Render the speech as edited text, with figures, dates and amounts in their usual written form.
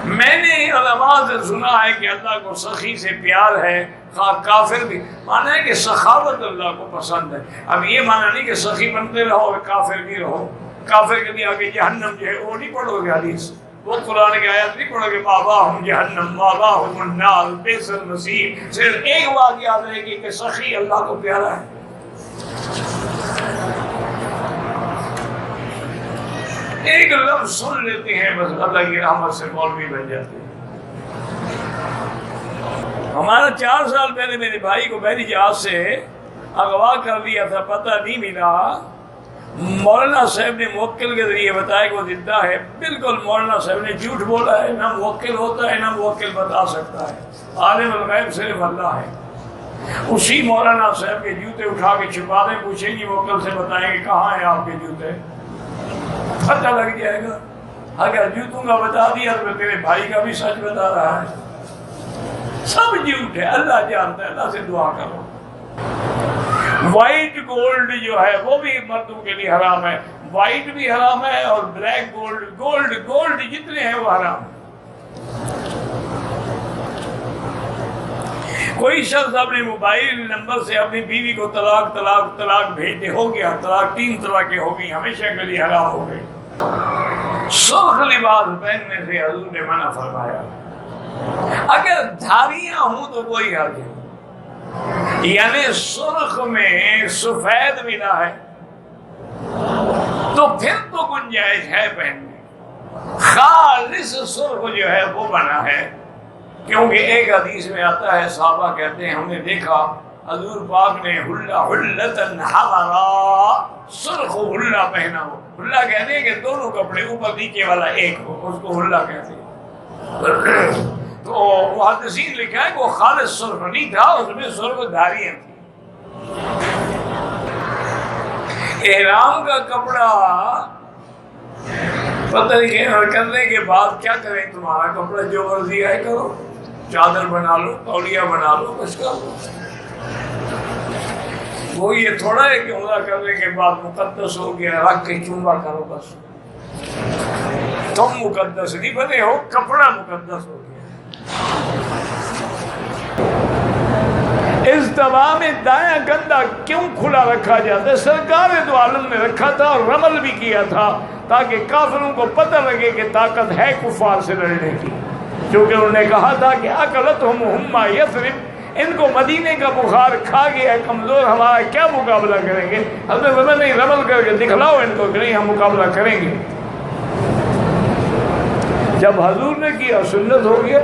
میں نے علماء سے سنا ہے کہ اللہ کو سخی سے پیار ہے، کافر بھی، مانا ہے کہ سخاوت اللہ کو پسند ہے۔ اب یہ مانا نہیں کہ سخی بنتے رہو اور کافر بھی رہو، کافر کے لیے آگے جہنم جو ہے وہ نہیں پڑھو گے حدیث، وہ قرآن کی آیت نہیں پڑھو گے ماواہم جہنم ماواہم النار بئس المصیر۔ صرف ایک بات یاد رہے گی کہ سخی اللہ کو پیارا ہے۔ ایک لفظ سن لیتے ہیں بس اللہ کی رحمت سے مولوی بن جاتے ہیں۔ ہمارا 4 سال پہلے میرے بھائی کو بحری جہاز سے اغوا کر دیا تھا، پتہ نہیں ملا۔ مولانا صاحب نے موکل کے ذریعے بتایا کہ وہ زندہ ہے۔ بالکل مولانا صاحب نے جھوٹ بولا ہے، نہ موکل ہوتا ہے نہ موکل بتا سکتا ہے، عالم الغیب صرف اللہ ہے۔ اسی مولانا صاحب کے جوتے اٹھا کے چھپا دیں، پوچھیں گی موکل سے بتائیں گے کہاں ہیں آپ کے جوتے، پتہ لگ جائے گا۔ اگر جوتوں کا بتا دیا تو تیرے بھائی کا بھی سچ بتا رہا ہے۔ سب جھوٹ ہے، اللہ جانتا ہے، اللہ سے دعا کرو۔ وائٹ گولڈ جو ہے وہ بھی مردوں کے لیے حرام ہے، وائٹ بھی حرام ہے اور بلیک گولڈ جتنے ہیں وہ حرام ہے۔ کوئی شخص اپنے موبائل نمبر سے اپنی بیوی کو طلاق بھیجتے، ہو گیا طلاق، 3 طلاقیں ہو گئی، ہمیشہ کے لیے حرام ہو گئی۔ سرخ لباس پہننے سے حضور نے منع فرمایا، اگر دھاریاں ہوں تو کوئی حرج نہیں، یعنی سرخ میں سفید ملا ہے تو پھر تو گنجائش ہے پہننے۔ خالص سرخ جو ہے وہ بنا ہے، کیونکہ ایک حدیث میں آتا ہے، صحابہ کہتے ہیں ہم نے دیکھا حضور پاک نے حلتن حمرا، سرخ حلہ پہنا ہو۔ حلہ کہتے ہیں کہ دونوں کپڑے اوپر نیچے والا ایک ہو، اس کو حلہ کہتے ہیں۔ تو محدثین لکھا ہے کہ وہ خالص سرخ نہیں تھا، اس میں سرخ دھاریاں تھیں۔ احرام کا کپڑا پتہ نہیں کرنے کے بعد کیا کریں، تمہارا کپڑا جو مرضی ہے کرو، چادر بنا لو، تولیہ بنا لو، بس کر لو۔ وہ یہ تھوڑا ہے کہ عمرہ کرنے کے بعد مقدس ہو گیا رکھ کے چومبا کرو، بس تم مقدس نہیں بنے ہو، کپڑا مقدس ہو گیا۔ اجتماع میں دایاں کندھا کیوں کھلا رکھا جاتا ہے؟ سرکار دو عالم نے رکھا تھا اور رمل بھی کیا تھا تاکہ کافروں کو پتہ لگے کہ طاقت ہے کفار سے لڑنے کی، کیونکہ انہوں نے کہا تھا کہ اکلتہم ہما یثرب، ان کو مدینے کا بخار کھا گیا ہے، کمزور، ہمارا کیا مقابلہ کریں گے؟ حضرت عمر نے رمل کر کے دکھلاؤ ان کو کہ نہیں ہم مقابلہ کریں گے۔ جب حضور نے کیا سنت ہو گیا۔